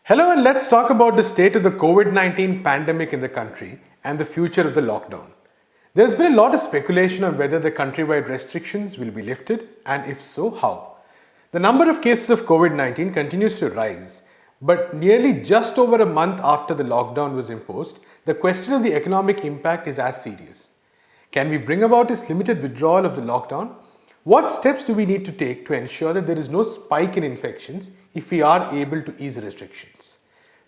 Hello, and let's talk about the state of the COVID-19 pandemic in the country and the future of the lockdown. There's been a lot of speculation on whether the countrywide restrictions will be lifted, and if so, how. The number of cases of COVID-19 continues to rise, but nearly just over a month after the lockdown was imposed, the question of the economic impact is as serious. Can we bring about this limited withdrawal of the lockdown? What steps do we need to take to ensure that there is no spike in infections if we are able to ease restrictions?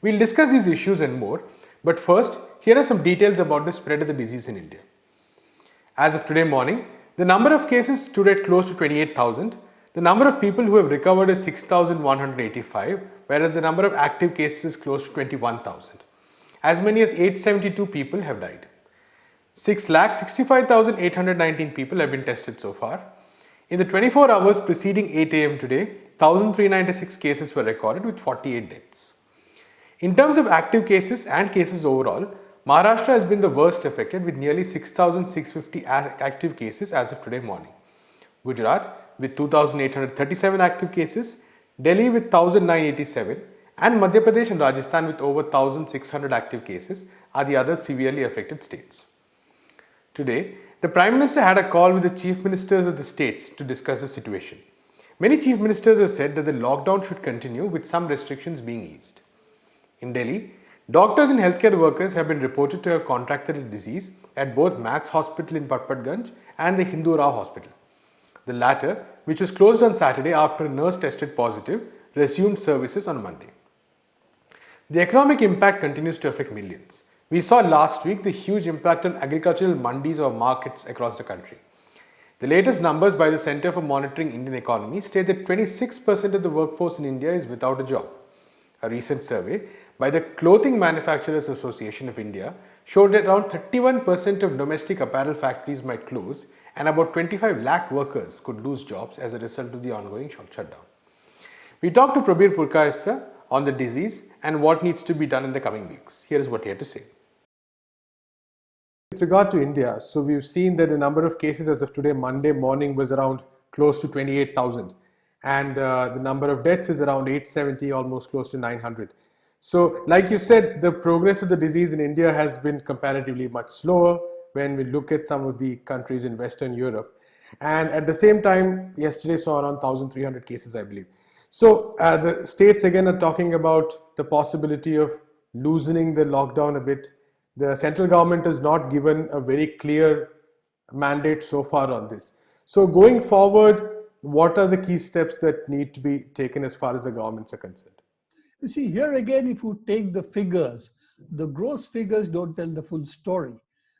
We'll discuss these issues and more, but first, here are some details about the spread of the disease in India. As of today morning, the number of cases stood at close to 28,000. The number of people who have recovered is 6,185, whereas the number of active cases is close to 21,000. As many as 872 people have died. 6,65,819 people have been tested so far. In the 24 hours preceding 8 am today, 1,396 cases were recorded with 48 deaths. In terms of active cases and cases overall, Maharashtra has been the worst affected with nearly 6,650 active cases as of today morning. Gujarat with 2,837 active cases, Delhi with 1,987 and Madhya Pradesh and Rajasthan with over 1,600 active cases are the other severely affected states. Today, the Prime Minister had a call with the Chief Ministers of the states to discuss the situation. Many Chief Ministers have said that the lockdown should continue with some restrictions being eased. In Delhi, doctors and healthcare workers have been reported to have contracted the disease at both Max Hospital in Patpatganj and the Hindu Rao Hospital. The latter, which was closed on Saturday after a nurse tested positive, resumed services on Monday. The economic impact continues to affect millions. We saw last week the huge impact on agricultural mandis or markets across the country. The latest numbers by the Center for Monitoring Indian Economy state that 26% of the workforce in India is without a job. A recent survey by the Clothing Manufacturers Association of India showed that around 31% of domestic apparel factories might close and about 25 lakh workers could lose jobs as a result of the ongoing shutdown. We talked to Prabir Purkayastha on the disease and what needs to be done in the coming weeks. Here is what he had to say. With regard to India, so we've seen that the number of cases as of today, Monday morning, was around close to 28,000. And the number of deaths is around 870, almost close to 900. So, like you said, the progress of the disease in India has been comparatively much slower when we look at some of the countries in Western Europe. And at the same time, yesterday saw around 1,300 cases, I believe. So, the states again are talking about the possibility of loosening the lockdown a bit. The central government has not given a very clear mandate so far on this. So going forward, what are the key steps that need to be taken as far as the governments are concerned? You see, here again, if you take the figures, the gross figures don't tell the full story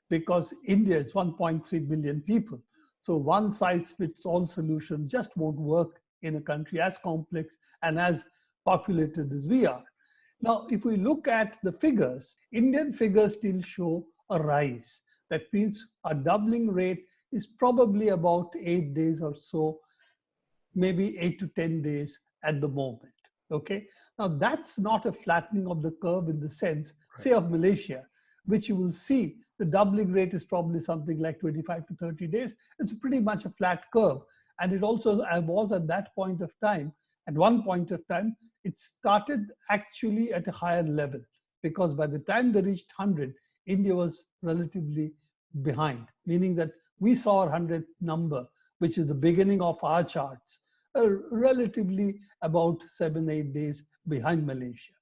because India is 1.3 billion people. So one size fits all solution just won't work in a country as complex and as populated as we are. Now, if we look at the figures, Indian figures still show a rise. That means a doubling rate is probably about 8 days or so, maybe 8 to 10 days at the moment. Okay. Now, that's not a flattening of the curve in the sense, say, of Malaysia, which you will see the doubling rate is probably something like 25 to 30 days. It's pretty much a flat curve. And it also was at that point of time, at one point of time, it started actually at a higher level because by the time they reached 100, India was relatively behind, meaning that we saw our 100 number, which is the beginning of our charts, relatively about 7-8 days behind Malaysia.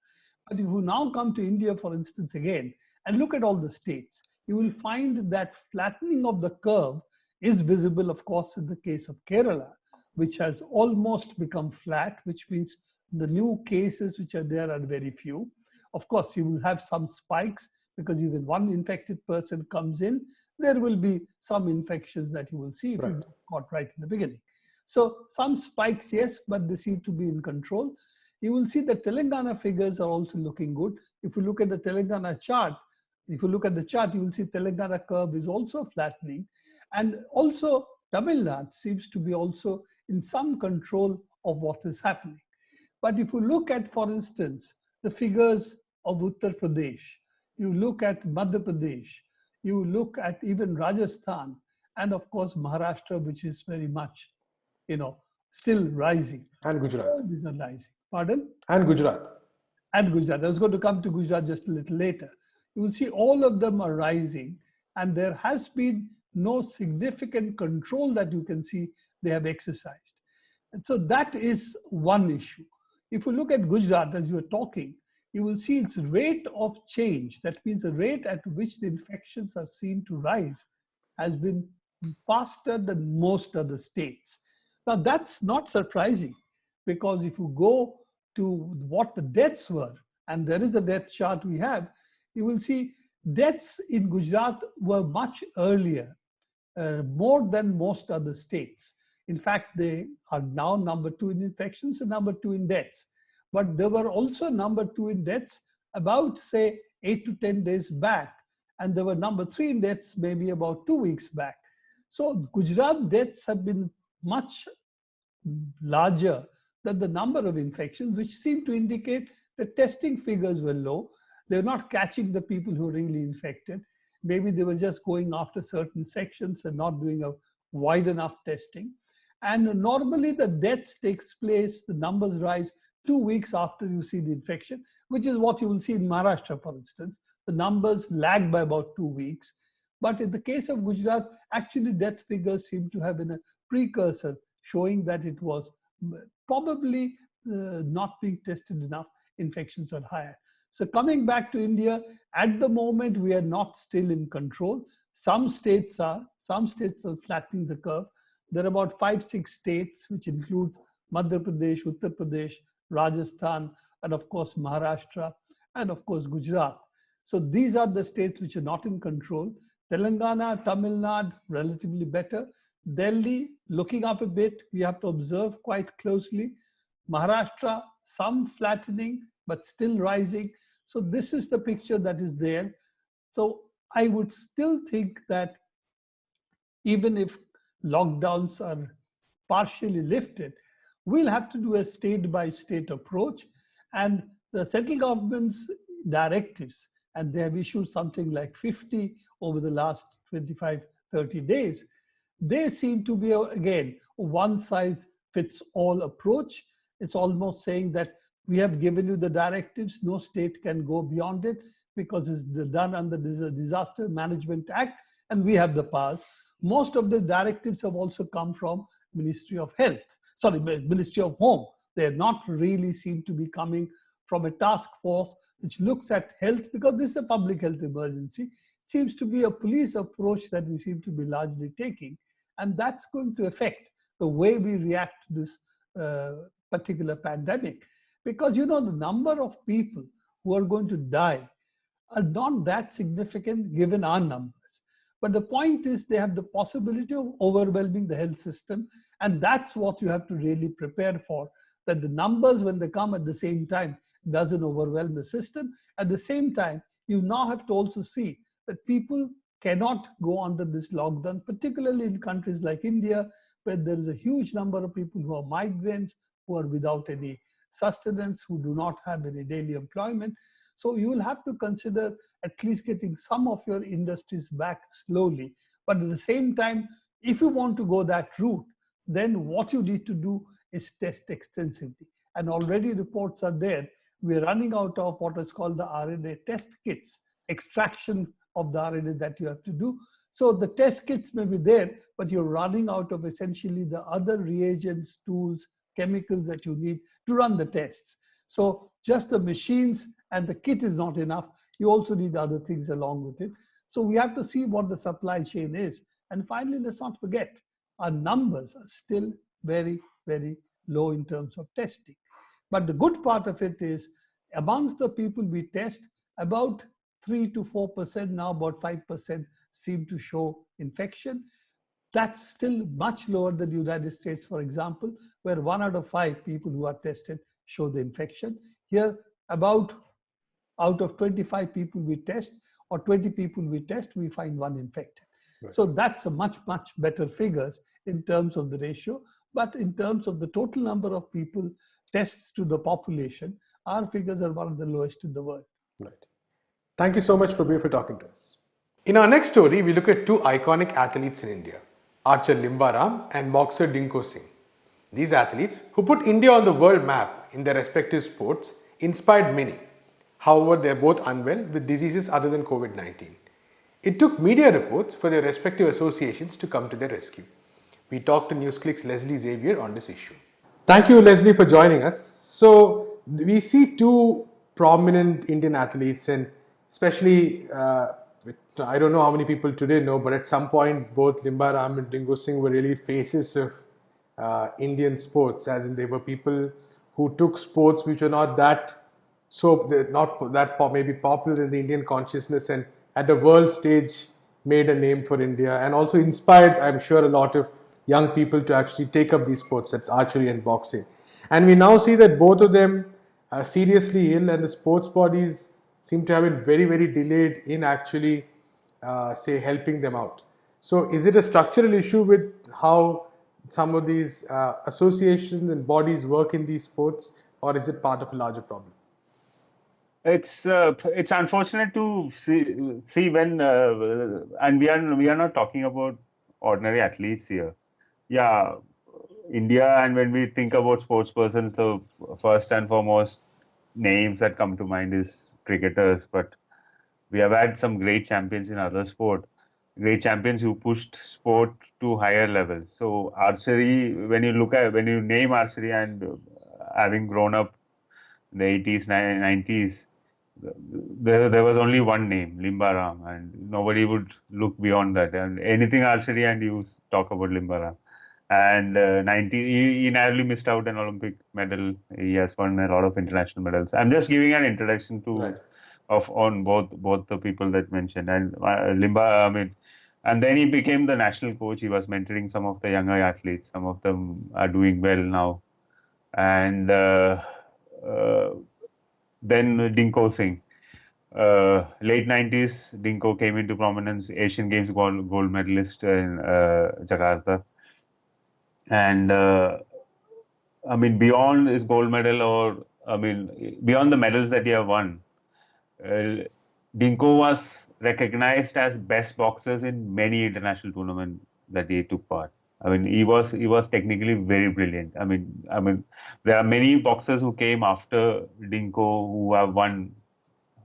But if you now come to India, for instance, again, and look at all the states, you will find that flattening of the curve is visible, of course, in the case of Kerala, which has almost become flat, which means the new cases which are there are very few. Of course, you will have some spikes because even one infected person comes in, there will be some infections that you will see if you got right in the beginning. So some spikes, yes, but they seem to be in control. You will see the Telangana figures are also looking good. If you look at the Telangana chart, you will see Telangana curve is also flattening. And also Tamil Nadu seems to be also in some control of what is happening. But if you look at, for instance, the figures of Uttar Pradesh, you look at Madhya Pradesh, you look at even Rajasthan, and of course Maharashtra, which is very much, still rising. And Gujarat. All these are rising. Pardon? And Gujarat. and Gujarat. I was going to come to Gujarat just a little later. You will see all of them are rising, and there has been no significant control that you can see they have exercised. And so that is one issue. If you look at Gujarat, as you were talking, you will see its rate of change, that means the rate at which the infections are seen to rise, has been faster than most other states. Now, that's not surprising, because if you go to what the deaths were, and there is a death chart we have, you will see deaths in Gujarat were much earlier, more than most other states. In fact, they are now number 2 in infections and number 2 in deaths. But they were also number 2 in deaths about, say, 8 to 10 days back. And they were number 3 in deaths maybe about 2 weeks back. So Gujarat deaths have been much larger than the number of infections, which seem to indicate that testing figures were low. They're not catching the people who are really infected. Maybe they were just going after certain sections and not doing a wide enough testing. And normally the deaths takes place, the numbers rise 2 weeks after you see the infection, which is what you will see in Maharashtra, for instance. The numbers lag by about 2 weeks. But in the case of Gujarat, actually death figures seem to have been a precursor, showing that it was probably not being tested enough, infections are higher. So coming back to India, at the moment we are not still in control. Some states are flattening the curve. There are about 5-6 states, which include Madhya Pradesh, Uttar Pradesh, Rajasthan, and of course Maharashtra, and of course Gujarat. So these are the states which are not in control. Telangana, Tamil Nadu, relatively better. Delhi, looking up a bit, we have to observe quite closely. Maharashtra, some flattening, but still rising. So this is the picture that is there. So I would still think that even if lockdowns are partially lifted, we'll have to do a state-by-state approach. And the central government's directives, and they have issued something like 50 over the last 25, 30 days, they seem to be, again, a one-size-fits-all approach. It's almost saying that we have given you the directives, no state can go beyond it because it's done under the Disaster Management Act, and we have the powers. Most of the directives have also come from Ministry of Home. They are not really seem to be coming from a task force which looks at health, because this is a public health emergency. It seems to be a police approach that we seem to be largely taking, and that's going to affect the way we react to this particular pandemic. Because, you know, the number of people who are going to die are not that significant given our numbers. But the point is they have the possibility of overwhelming the health system, and that's what you have to really prepare for, that the numbers, when they come at the same time, doesn't overwhelm the system. At the same time, you now have to also see that people cannot go under this lockdown, particularly in countries like India, where there is a huge number of people who are migrants, who are without any sustenance, who do not have any daily employment. So you will have to consider at least getting some of your industries back slowly. But at the same time, if you want to go that route, then what you need to do is test extensively. And already reports are there. We're running out of what is called the RNA test kits, extraction of the RNA that you have to do. So the test kits may be there, but you're running out of essentially the other reagents, tools, chemicals that you need to run the tests. So just the machines and the kit is not enough. You also need other things along with it. So we have to see what the supply chain is. And finally, let's not forget, our numbers are still very, very low in terms of testing. But the good part of it is, amongst the people we test, about 3 to 4%, now about 5% seem to show infection. That's still much lower than the United States, for example, where 1 out of 5 people who are tested show the infection. Here, about out of 25 people we test, or 20 people we test, we find 1 infected. Right. So that's a much, much better figures in terms of the ratio. But in terms of the total number of people tests to the population, our figures are one of the lowest in the world. Right. Thank you so much, Prabir, for talking to us. In our next story, we look at 2 iconic athletes in India, archer Limba and boxer Dingko Singh. These athletes, who put India on the world map in their respective sports, inspired many. However, they are both unwell with diseases other than COVID-19. It took media reports for their respective associations to come to their rescue. We talked to Newsclick's Leslie Xavier on this issue. Thank you, Leslie, for joining us. So, we see two prominent Indian athletes, and especially, I don't know how many people today know, but at some point, both Limba Ram and Dingko Singh were really faces of Indian sports, as in they were people who took sports which were not that not that maybe popular in the Indian consciousness, and at the world stage made a name for India, and also inspired, I'm sure, a lot of young people to actually take up these sports, that's archery and boxing. And we now see that both of them are seriously ill, and the sports bodies seem to have been very, very delayed in actually, say, helping them out. So, is it a structural issue with how some of these associations and bodies work in these sports, or is it part of a larger problem? It's unfortunate to see when and we are not talking about ordinary athletes here. Yeah, India, and when we think about sports persons, the first and foremost names that come to mind is cricketers. But we have had some great champions in other sport, great champions who pushed sport to higher levels. So archery, when you name archery, and having grown up in the 80s, 90s, there was only one name, Limba Ram, and nobody would look beyond that. And anything archery, and you talk about Limba Ram. And he narrowly missed out an Olympic medal. He has won a lot of international medals. I'm just giving an introduction to on both the people that mentioned. And Limba, I mean, and then he became the national coach. He was mentoring some of the younger athletes. Some of them are doing well now. And then Dingko Singh. Late 90s, Dingko came into prominence, Asian Games gold medalist in Jakarta. And I mean, beyond his gold medal, or I mean, beyond the medals that he have won, Dingko was recognized as best boxers in many international tournaments that he took part. I mean, he was technically very brilliant. I mean, there are many boxers who came after Dingko who have won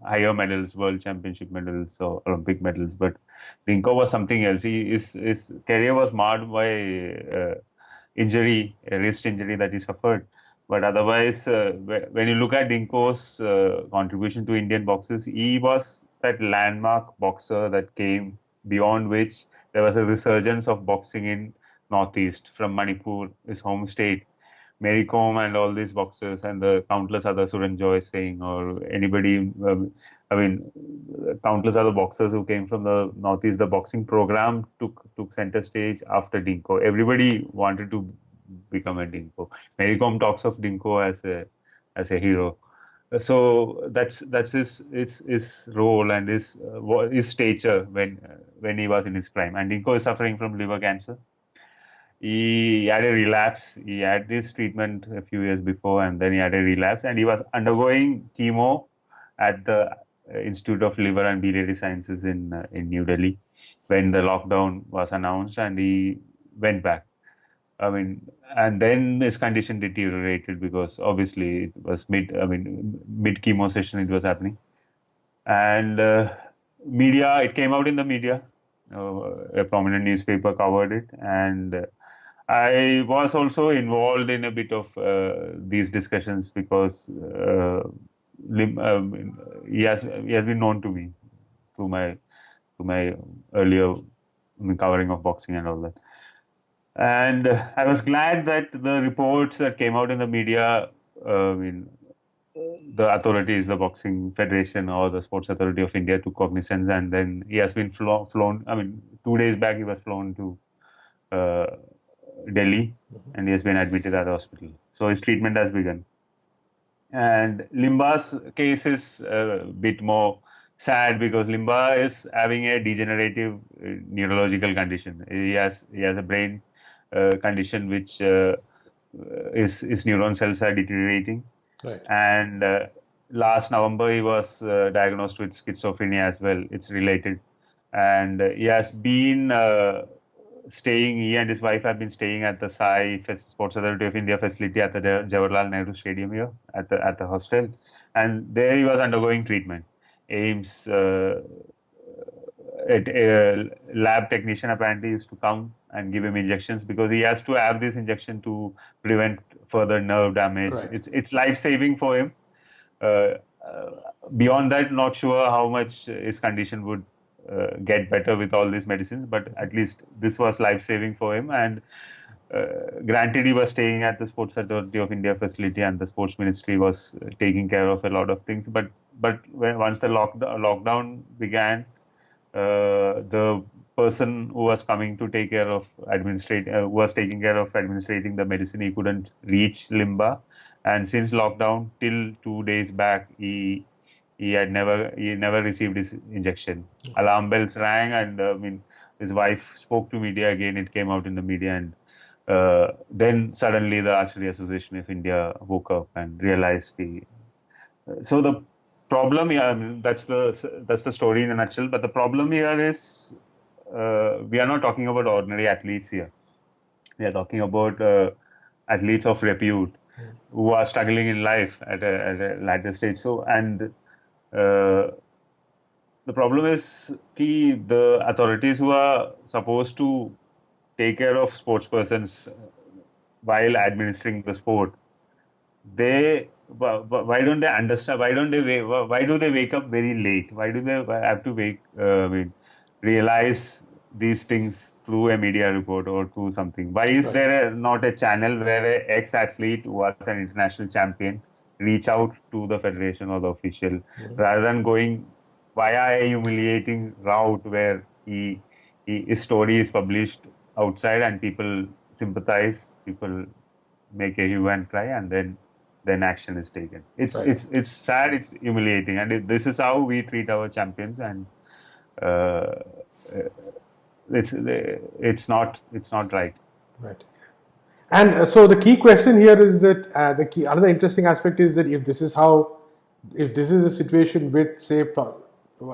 higher medals, world championship medals or Olympic medals, but Dingko was something else. His career was marred by injury, a wrist injury that he suffered. But otherwise, when you look at Dingko's contribution to Indian boxers, he was that landmark boxer that came beyond which there was a resurgence of boxing in Northeast, from Manipur, his home state. Mary Kom and all these boxers, and the countless other Suranjoy Singh or anybody, countless other boxers who came from the Northeast. The boxing program took center stage after Dingko. Everybody wanted to become a Dingko. Mary Kom talks of Dingko as a hero. So that's his role and his stature when he was in his prime. And Dingko is suffering from liver cancer. He had a relapse. He had this treatment a few years before, and then he had a relapse. And he was undergoing chemo at the Institute of Liver and Biliary Sciences in New Delhi when the lockdown was announced, and he went back. I mean, and then his condition deteriorated because obviously it was mid chemo session it was happening, and media, it came out in the media. A prominent newspaper covered it, and I was also involved in a bit of these discussions because he has been known to me through my earlier covering of boxing and all that. And I was glad that the reports that came out in the media, the authorities, the Boxing Federation or the Sports Authority of India took cognizance, and then he has been flown. I mean, 2 days back he was flown to Delhi, and he has been admitted at the hospital. So his treatment has begun. And Limba's case is a bit more sad because Limba is having a degenerative neurological condition. He has a brain condition which his neuron cells are deteriorating. Right. And last November he was diagnosed with schizophrenia as well. It's related, and he has been he and his wife have been staying at the Sports Authority of India facility at the Jawaharlal Nehru Stadium here at the hostel, and there he was undergoing treatment. AIMS lab technician apparently used to come and give him injections because he has to have this injection to prevent further nerve damage. Right. It's life saving for him. Uh, Beyond that, not sure how much his condition would get better with all these medicines, but at least this was life saving for him. And granted, he was staying at the Sports Authority of India facility, and the Sports Ministry was taking care of a lot of things. But once the lockdown began, the person who was coming to take care of taking care of administrating the medicine, he couldn't reach Limba, and since lockdown till 2 days back, he never received his injection. Alarm bells rang, and his wife spoke to media again. It came out in the media, and then suddenly the Archery Association of India woke up and realized so the problem, that's the story in a nutshell. But the problem here is we are not talking about ordinary athletes here. We are talking about athletes of repute who are struggling in life at a later stage. So, and the problem is the authorities who are supposed to take care of sports persons while administering the sport, why don't they understand? Why do they wake up very late? Why do they have to realize these things through a media report or through something? Why is there not a channel where an ex-athlete who was an international champion reach out to the federation or the official rather than going via a humiliating route where his story is published outside and people sympathize, people make a hue and cry, and then action is taken. It's sad, it's humiliating, and this is how we treat our champions, and it's not right. Right. And so the key question here is that another interesting aspect is that if this is a situation with, say,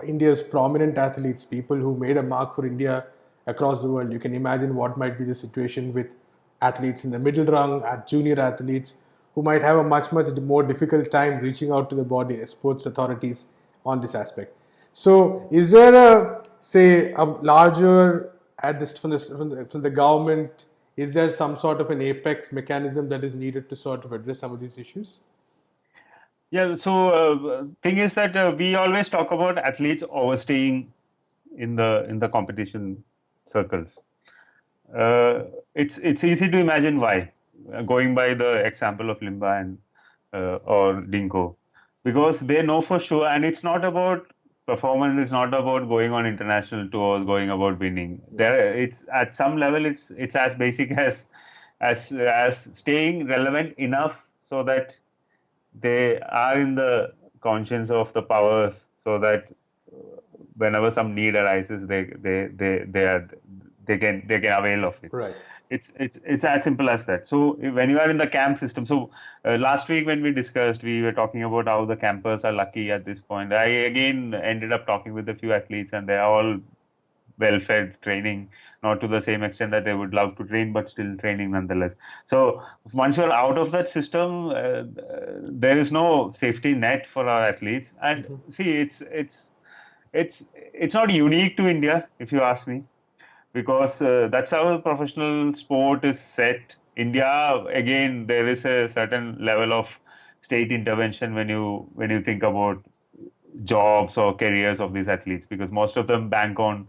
India's prominent athletes, people who made a mark for India across the world, you can imagine what might be the situation with athletes in the middle rung, junior athletes, who might have a much more difficult time reaching out to the sports authorities on this aspect. So, is there a larger from the government? Is there some sort of an apex mechanism that is needed to sort of address some of these issues? Yeah. So, thing is that we always talk about athletes overstaying in the competition circles. It's easy to imagine why. Going by the example of Limba and or Dingko, because they know for sure, and it's not about performance. It's not about going on international tours, going about winning. It's at some level, it's as basic as staying relevant enough so that they are in the conscience of the powers, so that whenever some need arises, they can avail of it. Right. It's as simple as that. So when you are in the camp system, so last week when we discussed, we were talking about how the campers are lucky at this point. I again ended up talking with a few athletes, and they are all well-fed, training, not to the same extent that they would love to train, but still training nonetheless. So once you're out of that system, there is no safety net for our athletes. And see, it's not unique to India, if you ask me, because that's how the professional sport is set. India, again, there is a certain level of state intervention when you think about jobs or careers of these athletes, because most of them bank on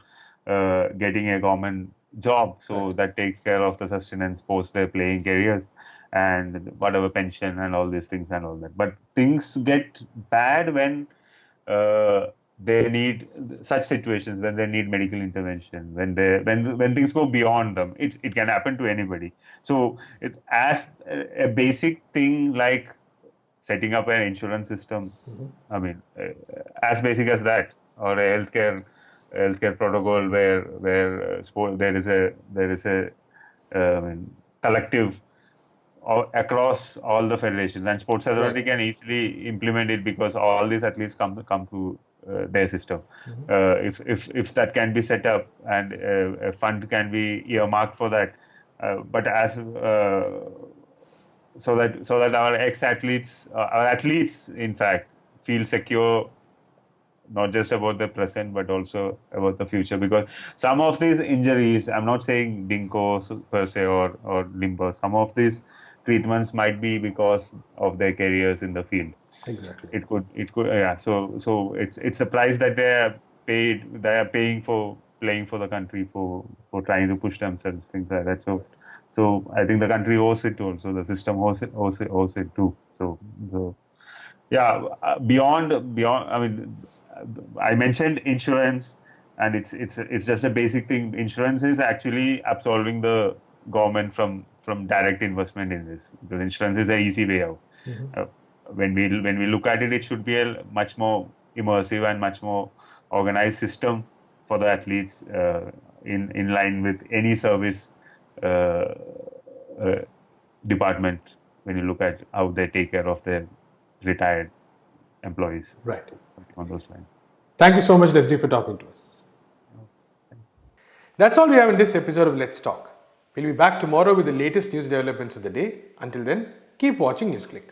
getting a government job, so that takes care of the sustenance post their playing careers and whatever pension and all these things and all that. But things get bad when they need such situations, when they need medical intervention, when things go beyond them. It can happen to anybody. So it's as a basic thing like setting up an insurance system. I mean, as basic as that, or a healthcare protocol where sport, there is a collective across all the federations, and Sports Authority can easily implement it because all these athletes come to their system. If that can be set up and a fund can be earmarked for that, but as so that our our athletes, in fact, feel secure, not just about the present but also about the future. Because some of these injuries, I'm not saying Dingko per se or Limba, some of these treatments might be because of their careers in the field. Exactly. It could, yeah. So it's the price that they are paying for playing for the country, for trying to push themselves, things like that. So I think the country owes it also, the system owes it too. So yeah, beyond. I mean, I mentioned insurance, and it's just a basic thing. Insurance is actually absolving the government from direct investment in this, because insurance is an easy way out. When we look at it, it should be a much more immersive and much more organized system for the athletes, in line with any service uh, uh, department. When you look at how they take care of their retired employees, Right. something on those lines. Thank you so much, Leslie, for talking to us. That's all we have in this episode of Let's Talk. We'll be back tomorrow with the latest news developments of the day. Until then, keep watching Newsclick.